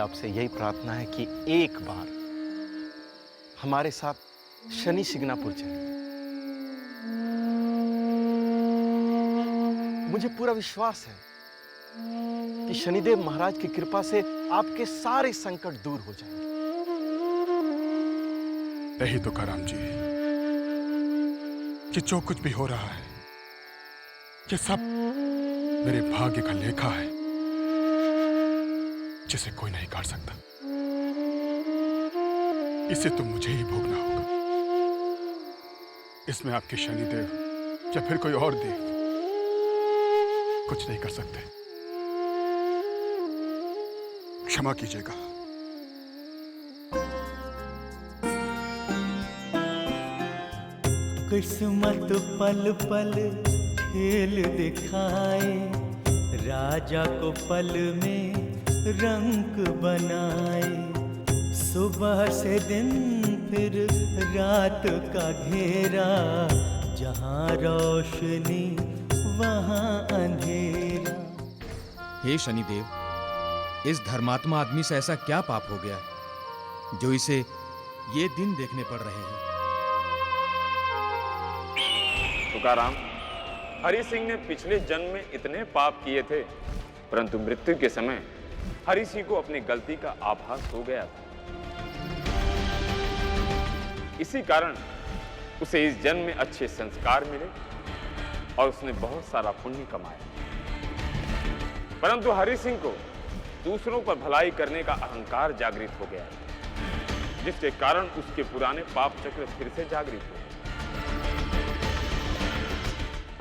आपसे यही प्रार्थना है कि एक बार हमारे साथ शनि सिग्नापुर चलिए। मुझे पूरा विश्वास है कि शनिदेव महाराज की कृपा से आपके सारे संकट दूर हो जाएंगे। यही तो राम जी कि जो कुछ भी हो रहा है ये सब मेरे भाग्य का लेखा है जिसे कोई नहीं काट सकता। इसे तो मुझे ही भोगना होगा। इसमें आपके शनिदेव या फिर कोई और देव कुछ नहीं कर सकते। क्षमा कीजिएगा। किस्मत पल पल खेल दिखाए, राजा को पल में रंग बनाए। सुबह से दिन फिर रात का घेरा, जहाँ रोशनी वहाँ अंधेरा। हे शनिदेव, इस धर्मात्मा आदमी से ऐसा क्या पाप हो गया जो इसे ये दिन देखने पड़ रहे हैं? तुकाराम, हरि सिंह ने पिछले जन्म में इतने पाप किए थे, परंतु मृत्यु के समय हरि सिंह को अपनी गलती का आभास हो गया था। इसी कारण उसे इस जन्म में अच्छे संस्कार मिले और उसने बहुत सारा पुण्य कमाया। परंतु हरि सिंह को दूसरों पर भलाई करने का अहंकार जागृत हो गया, जिसके कारण उसके पुराने पाप चक्र फिर से जागृत हो गए।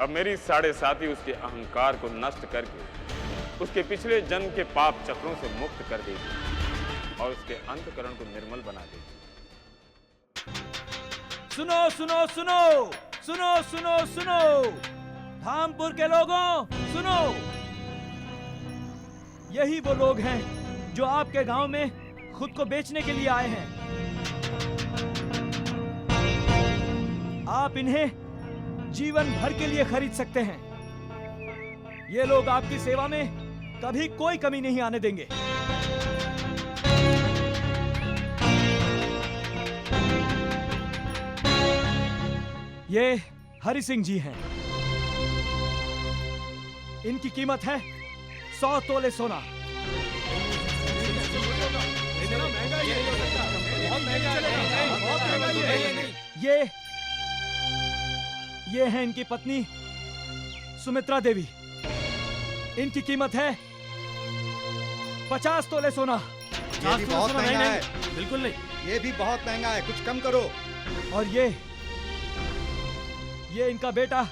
अब मेरी साढ़े साथी उसके अहंकार को नष्ट करके उसके पिछले जन्म के पाप चक्रों से मुक्त कर देगी और उसके अंतःकरण को निर्मल बना देगी। सुनो सुनो सुनो सुनो सुनो सुनो, धामपुर के लोगों सुनो। यही वो लोग हैं जो आपके गांव में खुद को बेचने के लिए आए हैं। आप इन्हें जीवन भर के लिए खरीद सकते हैं। ये लोग आपकी सेवा में कभी कोई कमी नहीं आने देंगे। ये हरि सिंह जी हैं। इनकी कीमत है 100 तोले सोना। ये है इनकी पत्नी सुमित्रा देवी। इनकी कीमत है 50 तोले सोना। ये भी बहुत महंगा है। बिल्कुल नहीं, ये भी बहुत महंगा है, कुछ कम करो। और ये इनका बेटा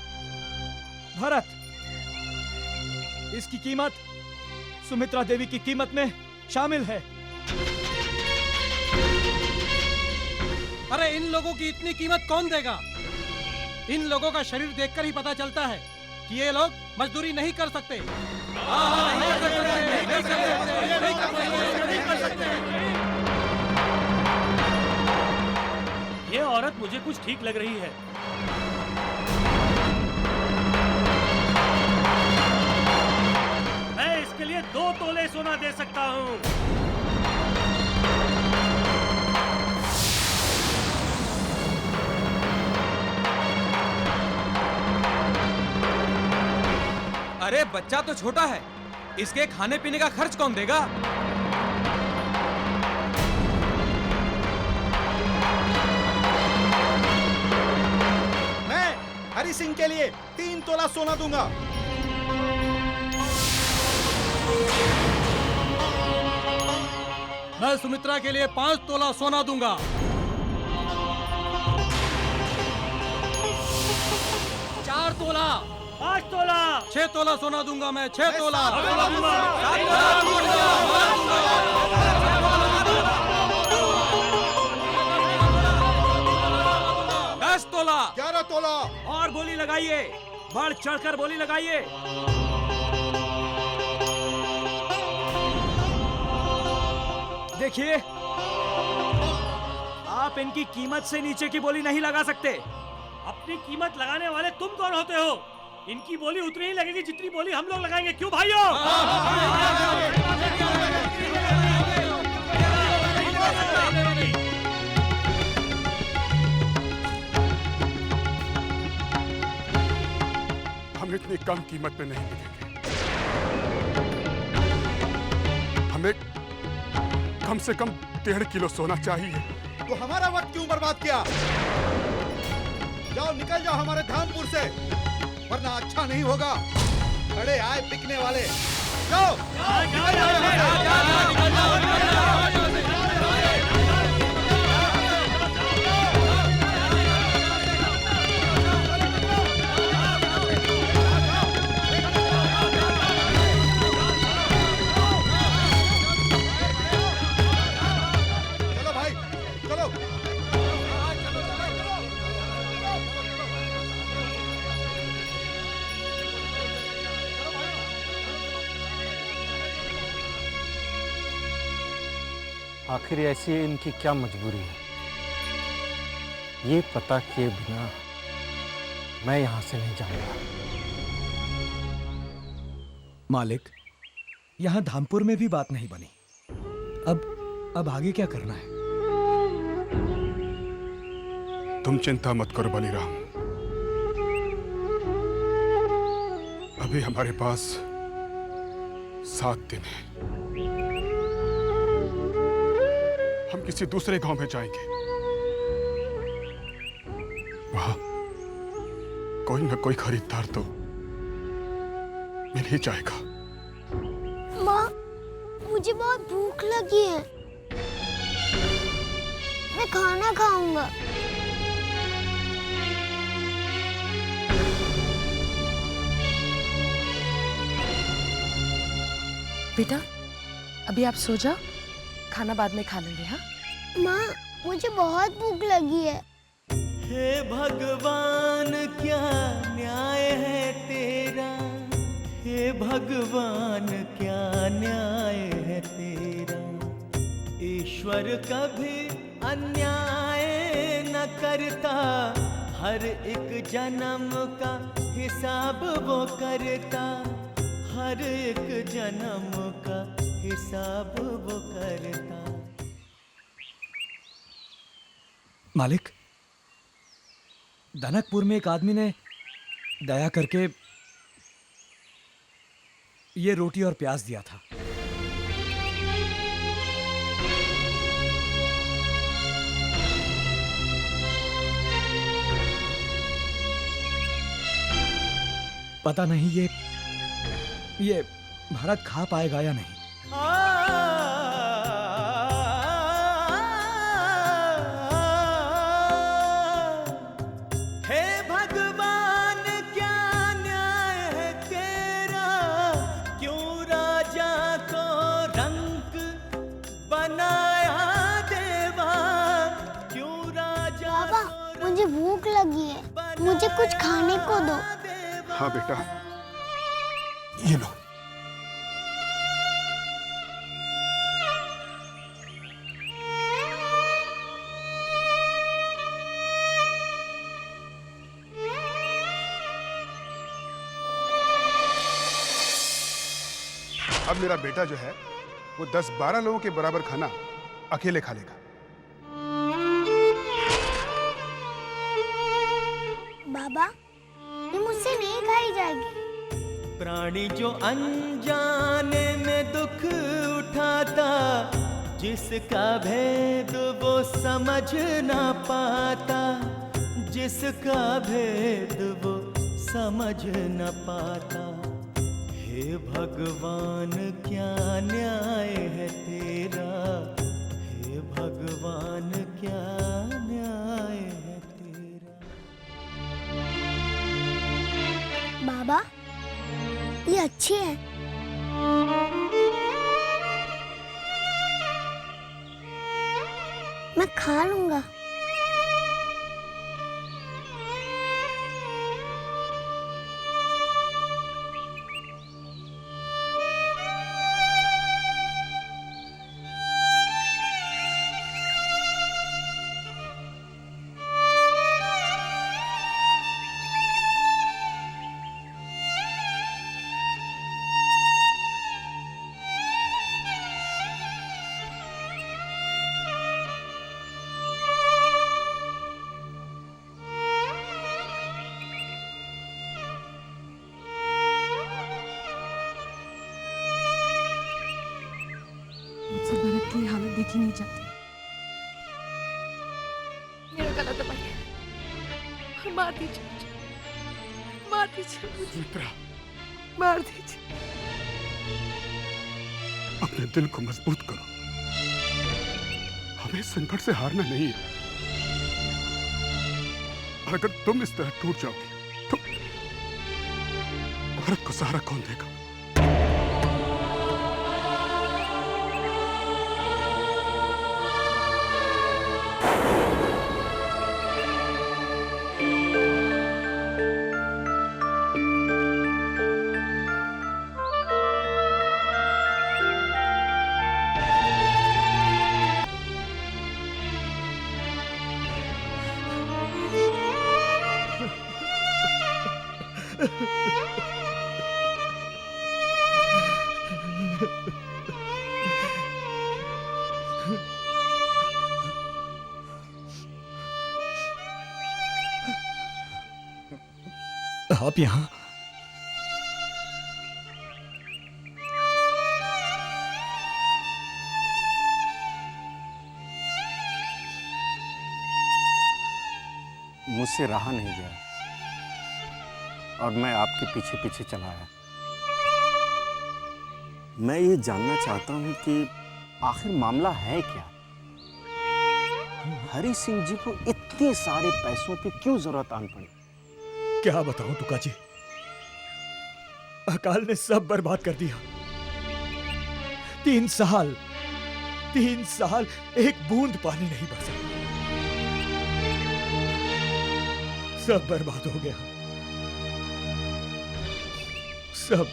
भरत, इसकी कीमत सुमित्रा देवी की कीमत में शामिल है। अरे इन लोगों की इतनी कीमत कौन देगा? इन लोगों का शरीर देखकर ही पता चलता है कि ये लोग मजदूरी नहीं कर सकते। ये औरत मुझे कुछ ठीक लग रही है। मैं इसके लिए 2 तोले सोना दे सकता हूँ। अरे बच्चा तो छोटा है, इसके खाने पीने का खर्च कौन देगा? मैं हरि सिंह के लिए 3 तोला सोना दूंगा। मैं सुमित्रा के लिए 5 तोला सोना दूंगा। 4 तोला, 5 तोला, 6 तोला सोना दूंगा मैं। 6 तोला, 10 तोला, 11 तोला। और बोली लगाइए, बढ़ चढ़कर बोली लगाइए। देखिए, आप इनकी कीमत से नीचे की बोली नहीं लगा सकते। अपनी कीमत लगाने वाले तुम कौन होते हो? इनकी बोली उतनी ही लगेगी जितनी बोली हम लोग लगाएंगे। क्यों भाइयों? इतनी कम कीमत में नहीं बिकेंगे। हमें कम से कम 1.5 किलो सोना चाहिए। तो हमारा वक्त क्यों बर्बाद किया? जाओ, निकल जाओ हमारे धामपुर से, वरना अच्छा नहीं होगा। खड़े आए बिकने वाले, जाओ, निकल जाओ यहाँ से। चलो भाई, चलो। आखिर ऐसी इनकी क्या मजबूरी है? ये पता किए बिना मैं यहां से नहीं जाऊंगा। मालिक, यहाँ धामपुर में भी बात नहीं बनी। अब आगे क्या करना है? तुम चिंता मत करो बलीराम। अभी हमारे पास 7 दिन है। हम किसी दूसरे गांव में जाएंगे। वहां कोई ना कोई खरीदार तो मिल ही जाएगा। माँ, मुझे बहुत भूख लगी है। मैं खाना खाऊंगा। बेटा, अभी आप सो जाओ, खाना बाद में खा लेंगे। हाँ माँ, मुझे बहुत भूख लगी है। हे भगवान क्या न्याय है तेरा, हे भगवान क्या न्याय है तेरा। ईश्वर कभी अन्याय न करता, हर एक जन्म का हिसाब वो करता, हर एक जन्म का हिसाब वो करता। मालिक, दनकपुर में एक आदमी ने दया करके ये रोटी और प्याज दिया था। पता नहीं ये भारत खा पाएगा या नहीं। हे भगवान क्या न्याय है तेरा, क्यों राजा को रंक बनाया देवा, क्यों राजा पापा, मुझे भूख लगी है, मुझे कुछ खाने को दो। हाँ बेटा, ये लो। अब मेरा बेटा जो है वो 10-12 लोगों के बराबर खाना अकेले खा लेगा। बाबा, ये मुझसे नहीं खाई जाएगी। प्राणी जो अनजाने में दुख उठाता, जिसका भेद वो समझ ना पाता, जिसका भेद वो समझ न पाता। हे भगवान क्या न्याय है तेरा, हे भगवान क्या न्याय है तेरा। बाबा, ये अच्छी है। मैं खा लूंगा। मेरा गला दबाइए, मार दीजिए मुझे, मार दीजिए मुझे, सुमित्रा, मार दीजिए। अपने दिल को मजबूत करो। हमें संकट से हारना नहीं है। अगर तुम इस तरह टूट जाओगी तो भारत को सहारा कौन देगा? आप यहाँ? मुझसे रहा नहीं गया और मैं आपके पीछे पीछे चला आया। मैं ये जानना चाहता हूं कि आखिर मामला है क्या? हरि सिंह जी को इतने सारे पैसों की क्यों जरूरत आन पड़ी? क्या बताऊं तुका जी, अकाल ने सब बर्बाद कर दिया। 3 साल एक बूंद पानी नहीं बरसा, सब बर्बाद हो गया, सब।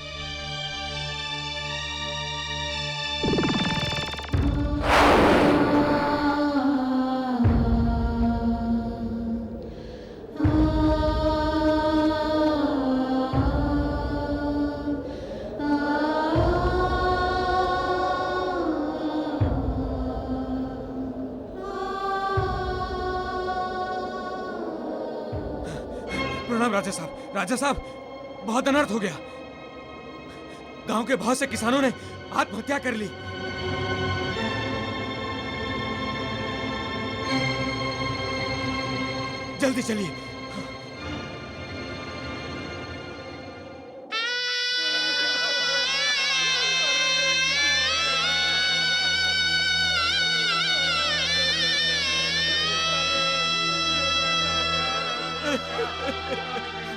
प्रणाम राजा साहब, बहुत अनर्थ हो गया। गांव के बहुत से किसानों ने आत्महत्या कर ली। जल्दी चलिए।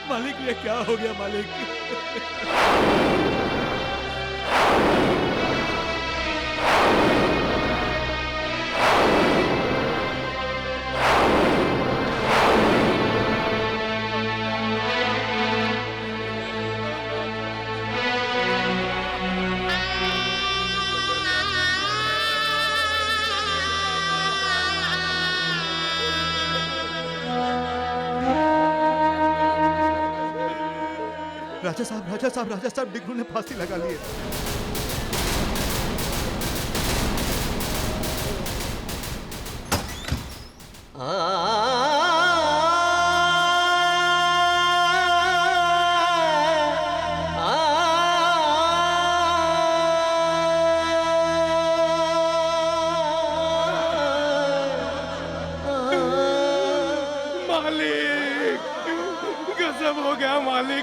मालिक, ये क्या हो गया मालिक? राजा साहब डिग्रू ने फांसी लगा ली है।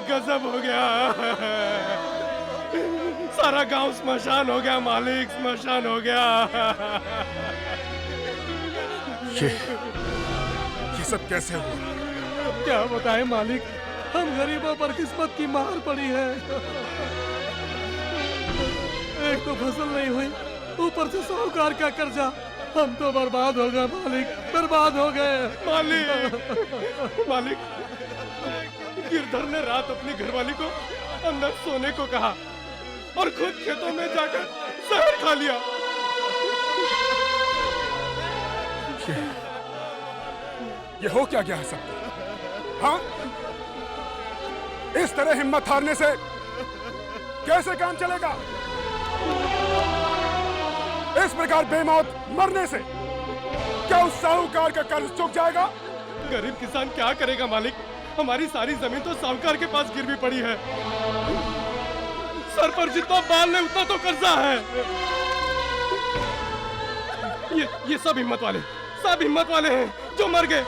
गजब हो गया। सारा गांव स्मशान हो गया मालिक, स्मशान हो गया। ये सब कैसे हुआ? क्या बताएं मालिक, हम गरीबों पर किस्मत की मार पड़ी है। एक तो फसल नहीं हुई, ऊपर से साहूकार का कर्जा। हम तो बर्बाद हो गए मालिक, बर्बाद हो गए मालिक। गिरधर ने रात अपनी घरवाली को अंदर सोने को कहा और खुद खेतों में जाकर जहर खा लिया। ये हो क्या गया है सब? हाँ? इस तरह हिम्मत हारने से कैसे काम चलेगा? इस प्रकार बेमौत मरने से क्या उस साहूकार का कर्ज चुक जाएगा? गरीब किसान क्या करेगा मालिक? हमारी सारी जमीन तो साहूकार के पास गिरवी पड़ी है। सर पर जितना बाल है उतना तो कर्जा है। ये सब हिम्मत वाले हैं। जो मर गए।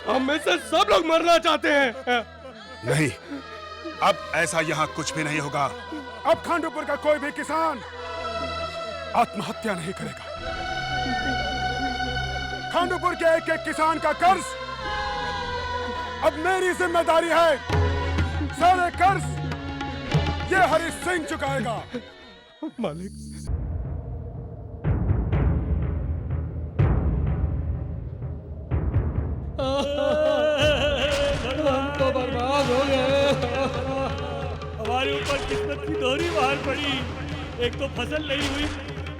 हम में से सब लोग मरना चाहते हैं। नहीं, अब ऐसा यहाँ कुछ भी नहीं होगा। अब खांडूपुर का कोई भी किसान आत्महत्या नहीं करेगा। खांडूपुर के एक एक किसान का कर्ज अब मेरी जिम्मेदारी है। सारे कर्ज ये हरी सिंह चुकाएगा। मालिक, हम तो बर्बाद हो गए। हमारे ऊपर किस्मत की दोहरी मार पड़ी। एक तो फसल नहीं हुई,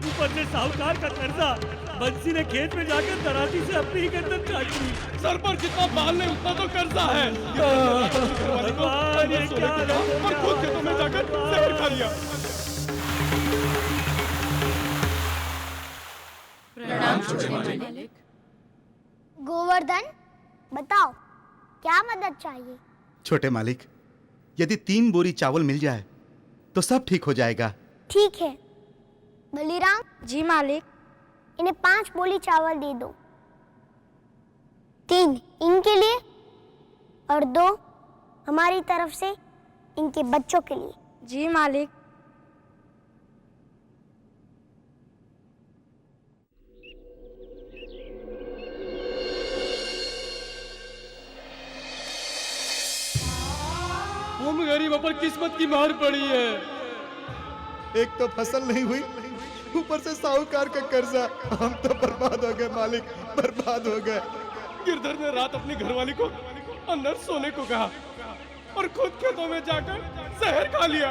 ऊपर से साहूकार का कर्जा। बंसी ने खेत में जाकर तराती से अपनी ही गर्दन काट ली। सर पर जितना बाल नहीं उतना तो कर्जा है। और खुद खेतों में जाकर जहर खा लिया। प्रणाम छोटे मालिक। गोवर्धन, बताओ क्या मदद चाहिए? छोटे मालिक, यदि 3 बोरी चावल मिल जाए तो सब ठीक हो जाएगा। ठीक है। बलीराम। जी मालिक। इन्हें 5 बोली चावल दे दो। 3 इनके लिए और 2 हमारी तरफ से इनके बच्चों के लिए। जी मालिक। हम गरीबों पर किस्मत की मार पड़ी है। एक तो फसल नहीं हुई, ऊपर से साहूकार का कर्जा। हम तो बर्बाद हो गए मालिक, बर्बाद हो गए। गिरधर ने रात अपनी घरवाली को अंदर सोने को कहा और खुद खेतों में जाकर जहर खा लिया।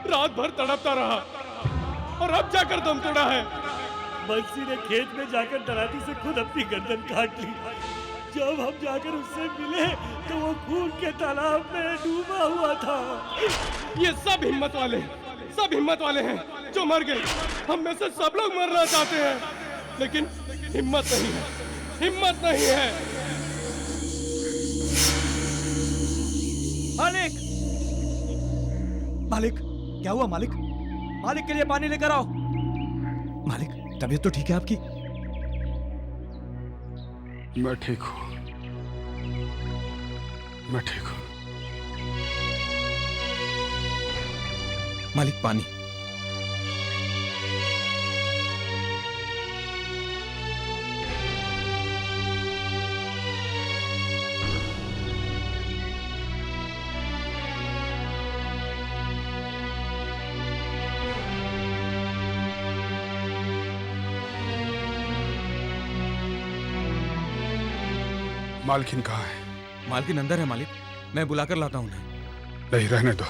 रात भर तड़पता रहा और अब जाकर दम तोड़ा है। बंसी ने खेत में जाकर तराती से खुद अपनी गर्दन काट ली। जब हम जाकर उससे मिले तो वो खून के तालाब में डूबा हुआ था। ये सब हिम्मत वाले हैं जो मर गए। हम में से सब लोग मरना चाहते हैं, लेकिन हिम्मत नहीं है। मालिक, मालिक, क्या हुआ मालिक? मालिक के लिए पानी लेकर आओ। मालिक, तबीयत तो ठीक है आपकी? मैं ठीक हूँ। मालिक, पानी। मालकिन कहाँ है? मालकिन अंदर है मालिक, मैं बुलाकर लाता हूँ उन्हें। नहीं, रहने दो।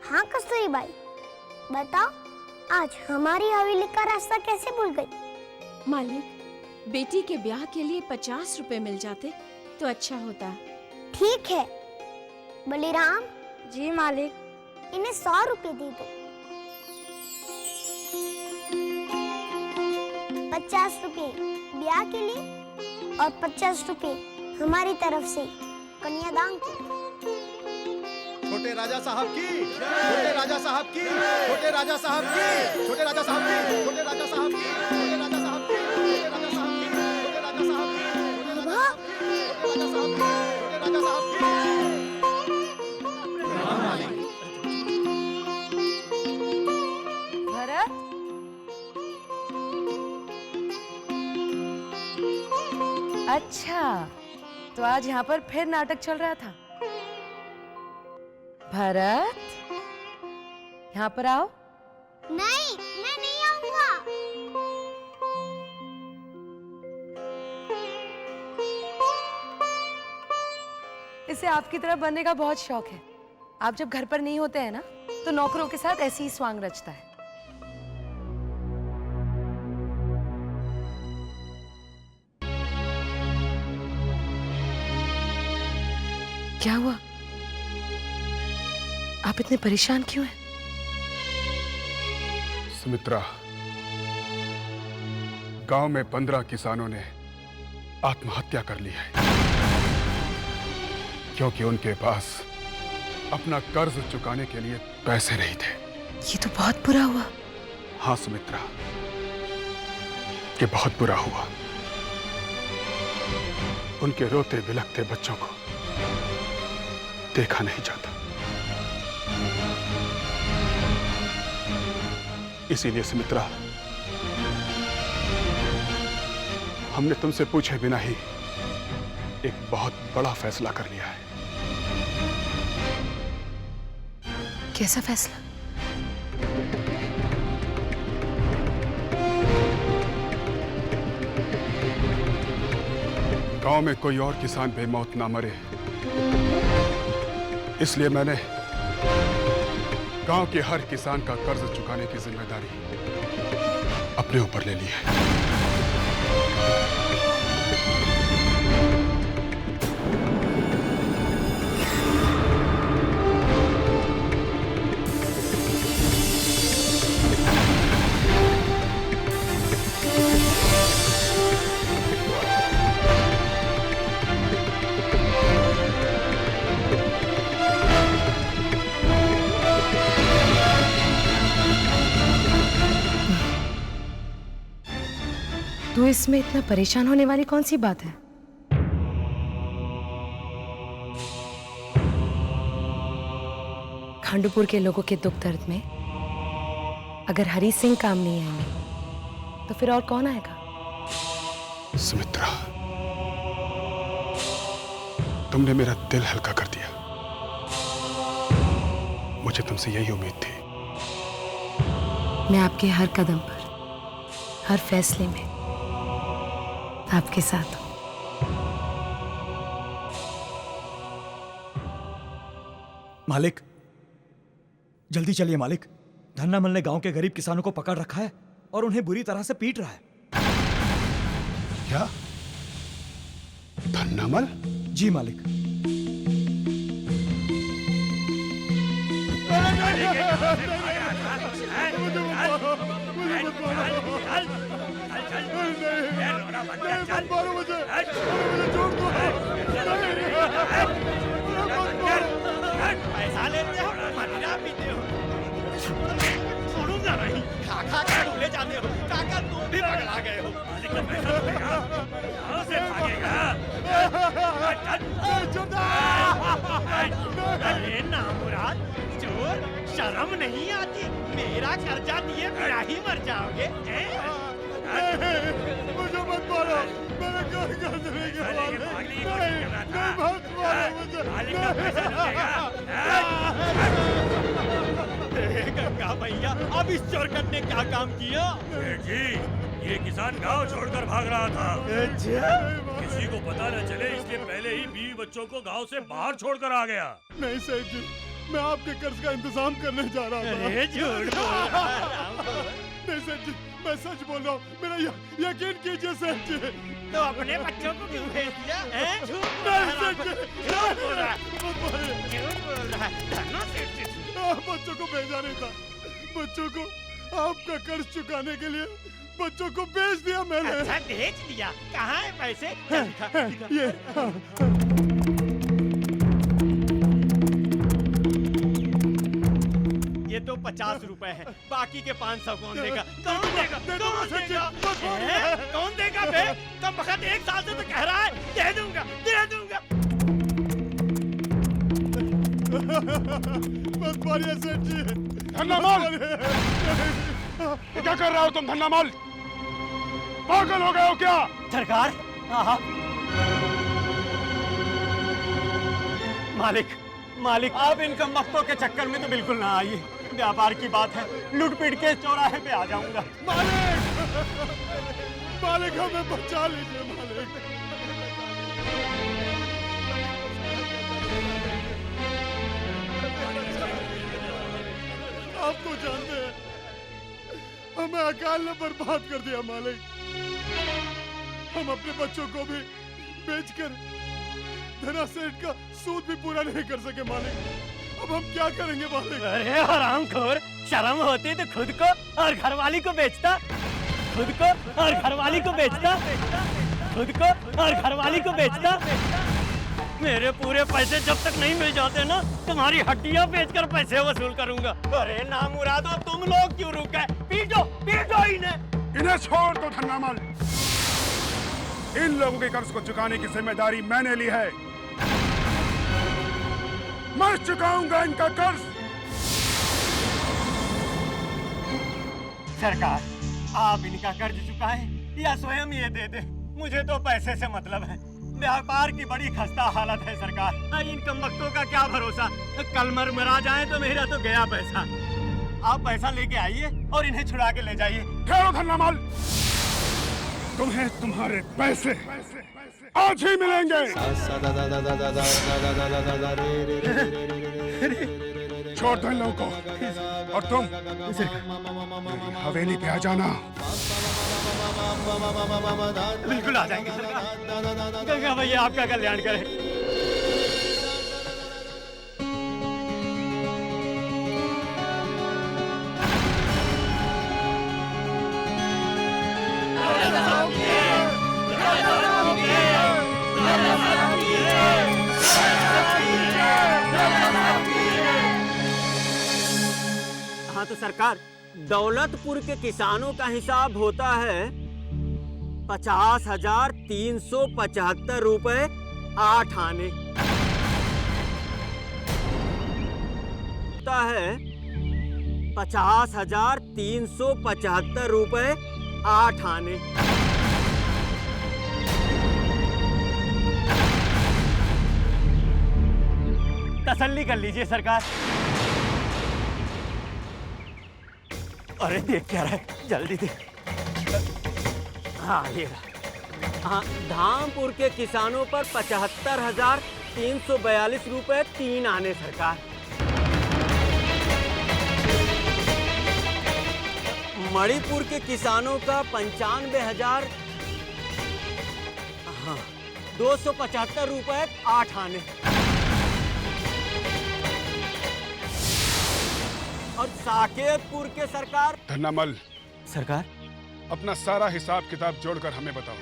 हाँ कस्तूरी बाई, बताओ आज हमारी हवेली का रास्ता कैसे भूल गई? मालिक, बेटी के ब्याह के लिए 50 रुपए मिल जाते तो अच्छा होता। ठीक है। बलीराम। जी मालिक। इन्हें 100 रुपए दे दो। 50 रुपए ब्याह के लिए और 50 रुपए हमारी तरफ से कन्यादान के लिए। छोटे राजा साहब की, छोटे राजा साहब की, छोटे राजा साहब की, छोटे राजा साहब की, छोटे राजा साहब की, छोटे राजा साहब की, छोटे राजा साहब की, छोटे राजा साहब की, छोटे राजा साहब की, छोटे राजा साहब की, छोटे राजा साहब की। भरत, अच्छा तो आज यहाँ पर फिर नाटक चल रहा था। भरत, यहाँ पर आओ। नहीं, मैं नहीं आऊंगा। इसे आपकी तरह बनने का बहुत शौक है। आप जब घर पर नहीं होते हैं ना, तो नौकरों के साथ ऐसी ही स्वांग रचता है। क्या हुआ? आप इतने परेशान क्यों हैं? सुमित्रा, गांव में 15 किसानों ने आत्महत्या कर ली है, क्योंकि उनके पास अपना कर्ज चुकाने के लिए पैसे नहीं थे। ये तो बहुत बुरा हुआ। हाँ सुमित्रा, ये बहुत बुरा हुआ। उनके रोते बिलखते बच्चों को देखा नहीं जाता। इसीलिए सुमित्रा, हमने तुमसे पूछे बिना ही एक बहुत बड़ा फैसला कर लिया है। कैसा फैसला? गांव में कोई और किसान बेमौत ना मरे, इसलिए मैंने गांव के हर किसान का कर्ज चुकाने की जिम्मेदारी अपने ऊपर ले ली है। तो इसमें इतना परेशान होने वाली कौन सी बात है? खांडूपुर के लोगों के दुख दर्द में अगर हरी सिंह काम नहीं आएंगे तो फिर और कौन आएगा? सुमित्रा, तुमने मेरा दिल हल्का कर दिया। मुझे तुमसे यही उम्मीद थी। मैं आपके हर कदम पर, हर फैसले में आपके साथ हूं। मालिक, जल्दी चलिए मालिक। धन्नामल ने गांव के गरीब किसानों को पकड़ रखा है और उन्हें बुरी तरह से पीट रहा है। क्या? धन्नामल? जी मालिक। पैसा लेते हो, मदिरा पीते हो, छोड़ूंगा नहीं। खा खा कर ढूंढे जाते हो। काका तुम भी पगला गए हो। मालिक का पैसा देगा, कहाँ से भागेगा? अरे नामुराद चोर, शर्म नहीं आती? मेरा कर्जा दिए बिना ही मर जाओगे। मुझे मत मारो, मेरा कोई कर्ज नहीं है। गंगा भैया, अब इस चोर ने क्या काम किया? जी, ये किसान गांव छोड़कर भाग रहा था। किसी को पता न चले इसलिए पहले ही बीवी बच्चों को गांव से बाहर छोड़कर आ गया। नहीं सेठ जी, मैं आपके कर्ज का इंतजाम करने जा रहा था। अरे झूठ बोल रहा है। नहीं सेठ जी, मैं सच बोल रहा हूँ, मेरा यकीन कीजिए सेठ जी। तो अपने बच्चों को क्यों भेज दिया? झूठ बोल रहा है। धन्ना सेठ जी, बच्चों को भेजा नहीं था। बच्चों को आपका कर्ज चुकाने के लिए बच्चों को बेच दिया मैंने। अच्छा, बेच दिया? कहाँ है पैसे? ये ये तो 50 रुपए है, बाकी के 500 कौन देगा? कौन देगा? कौन देगा बे? कम वक्त 1 साल से तो कह रहा है दे दूंगा, दे दूंगा। बस बढ़िया सेठ जी। धन्नामल, क्या कर रहे हो तुम? धन्नामल, पागल हो गए हो क्या? सरकार, मालिक आप इन कमबख्तों के चक्कर में तो बिल्कुल ना आइए। व्यापार की बात है, लूट पीट के चौराहे पे आ जाऊंगा। मालिक हमें बचा लीजिए मालिक। आप तो जानते हैं हमें अकाल ने बर्बाद कर दिया मालिक। हम अपने बच्चों को भी बेचकर धना सेठ का सूद भी पूरा नहीं कर सके मालिक। अब हम क्या करेंगे मालिक? अरे हरामखोर, शर्म होती तो खुद को और घरवाली को बेचता। खुद को और घरवाली को बेचता। खुद को और घरवाली को बेचता। मेरे पूरे पैसे जब तक नहीं मिल जाते ना, तुम्हारी हड्डियां बेचकर पैसे वसूल करूंगा। अरे नामुरादो, तुम लोग क्यों रुक गए? पीटो इसे छोड़ दो धन्नामल। इन लोगों के कर्ज को चुकाने की जिम्मेदारी मैंने ली है। मैं चुकाऊंगा इनका कर्ज। सरकार, आप इनका कर्ज चुकाएं या स्वयं ये दे दे, मुझे तो पैसे से मतलब है। व्यापार की बड़ी खस्ता हालत है सरकार। इन कमबख्तों का क्या भरोसा, कल मरा जाए तो मेरा तो गया पैसा। आप पैसा लेके आइए और इन्हें छुड़ा के ले जाइए। ठहरो धन्नामल, तुम्हें तुम्हारे पैसे आज ही मिलेंगे। छोड़ दो इन लोगों को और तुम हवेली पे आ जाना। बिल्कुल आ जाएंगे सरकार। गंगा भैया आपका कल्याण करे। हाँ तो सरकार, दौलतपुर के किसानों का हिसाब होता है 50,375 रुपए 8 आने। होता है 50,375 रुपए 8 आने। तसल्ली कर लीजिए सरकार। अरे देख क्या रहा है, जल्दी दे। हाँ ये रहा। हाँ, धामपुर के किसानों पर 75,342 रुपए 3 आने सरकार। मणिपुर के किसानों का 95,000 275 रुपए 8 आने। और साकेतपुर के सरकार। धन्नामल, सरकार अपना सारा हिसाब किताब जोड़कर हमें बताओ।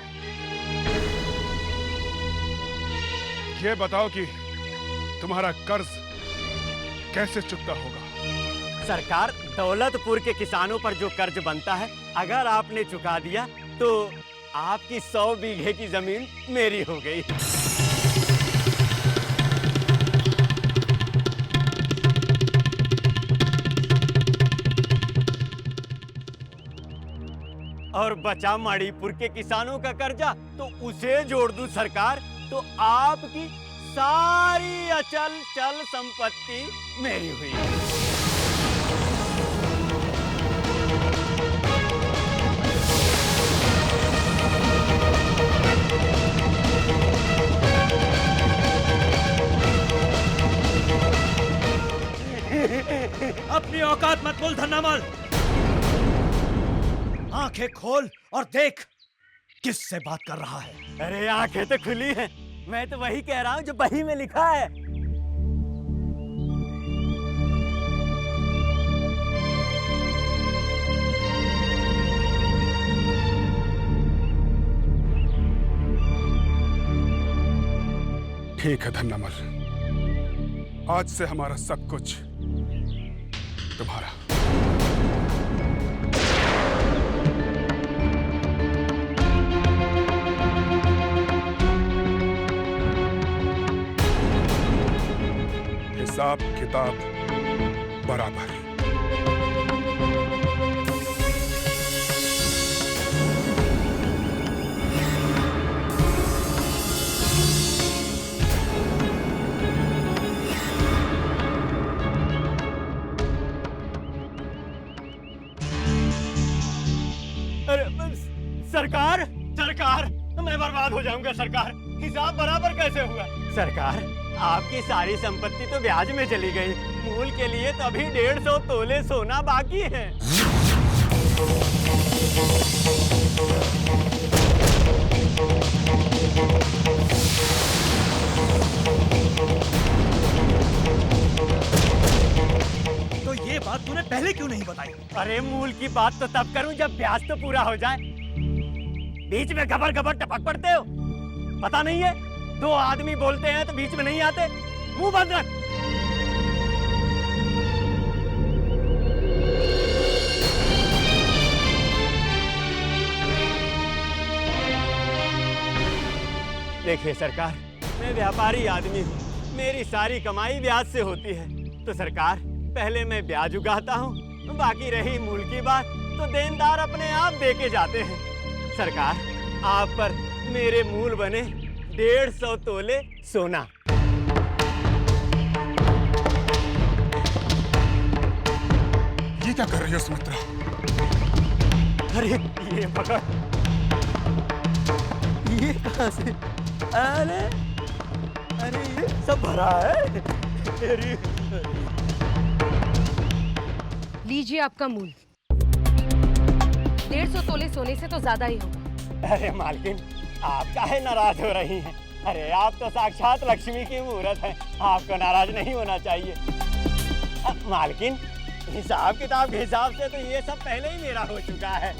ये बताओ कि तुम्हारा कर्ज कैसे चुकता होगा। सरकार, दौलतपुर के किसानों पर जो कर्ज बनता है, अगर आपने चुका दिया तो आपकी 100 बीघे की जमीन मेरी हो गई। और बचा मणिपुर के किसानों का कर्जा, तो उसे जोड़ दूं सरकार तो आपकी सारी अचल चल संपत्ति मेरी हुई। अपनी औकात मत बोल धन्नामल। आंखें खोल और देख किससे बात कर रहा है। अरे आंखें तो खुली हैं, मैं तो वही कह रहा हूं जो बही में लिखा है। ठीक है धन्नामल, आज से हमारा सब कुछ तुम्हारा। हिसाब किताब बराबर। अरे सरकार, सरकार मैं बर्बाद हो जाऊंगा सरकार। हिसाब बराबर कैसे हुआ सरकार? आपकी सारी संपत्ति तो ब्याज में चली गई। मूल के लिए तो अभी 150 तोले सोना बाकी है। तो ये बात तूने पहले क्यों नहीं बताई? अरे मूल की बात तो तब करूं जब ब्याज तो पूरा हो जाए। बीच में घबर घबर टपक पड़ते हो, पता नहीं है? 2 आदमी बोलते हैं तो बीच में नहीं आते। मुंह बंद रख। देखिए सरकार, मैं व्यापारी आदमी हूँ, मेरी सारी कमाई ब्याज से होती है। तो सरकार, पहले मैं ब्याज उगाता हूँ, बाकी रही मूल की बात तो देनदार अपने आप दे के जाते हैं। सरकार, आप पर मेरे मूल बने 150 तोले सोना। ये क्या कर रही हो सुमित्रा? अरे ये पकड़, ये कहाँ से? अरे अरे ये सब भरा है। अरे लीजिए आपका मूल। 150 तोले सोने से तो ज्यादा ही होगा। अरे मालकिन, आप काहे नाराज हो रही हैं? अरे आप तो साक्षात लक्ष्मी की मूरत हैं, आपको नाराज नहीं होना चाहिए। मालकिन, हिसाब किताब के हिसाब से तो ये सब पहले ही मेरा हो चुका है।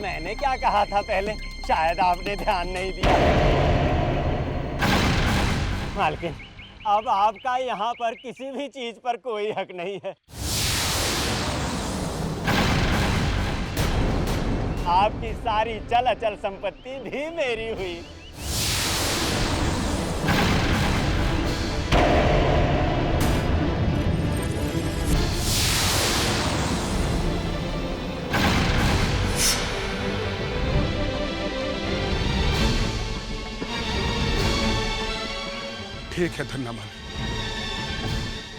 मैंने क्या कहा था पहले, शायद आपने ध्यान नहीं दिया। मालकिन, अब आपका यहाँ पर किसी भी चीज पर कोई हक नहीं है। आपकी सारी चल अचल संपत्ति भी मेरी हुई। ठीक है धन्यवाद,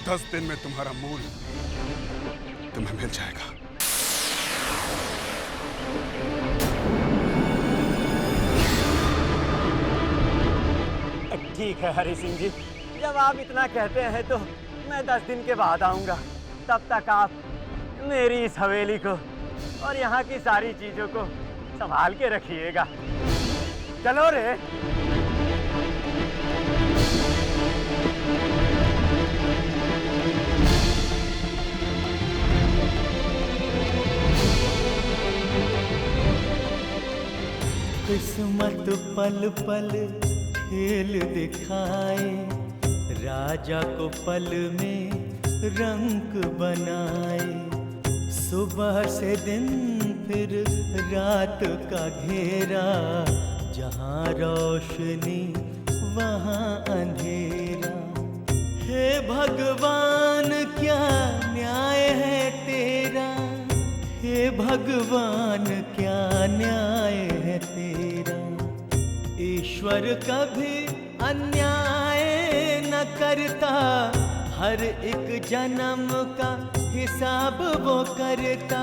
10 दिन में तुम्हारा मूल तुम्हें मिल जाएगा। ठीक है हरि सिंह जी, जब आप इतना कहते हैं तो मैं 10 दिन के बाद आऊंगा। तब तक आप मेरी इस हवेली को और यहाँ की सारी चीजों को संभाल के रखिएगा। चलो रे। किस्मत पल पल खेल दिखाए, राजा को पल में रंग बनाए। सुबह से दिन फिर रात का घेरा, जहाँ रोशनी वहाँ अंधेरा। हे भगवान क्या न्याय है तेरा, हे भगवान क्या न्याय है तेरा। ईश्वर कभी अन्याय न करता, हर एक जन्म का हिसाब वो करता,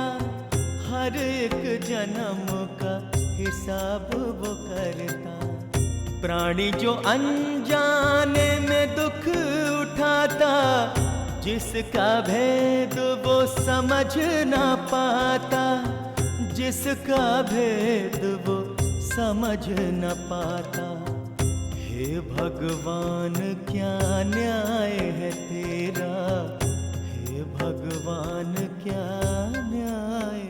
हर एक जन्म का हिसाब वो करता। प्राणी जो अनजाने में दुख उठाता, जिसका भेद वो समझ ना पाता, जिसका भेद वो समझ न पाता। हे भगवान क्या न्याय है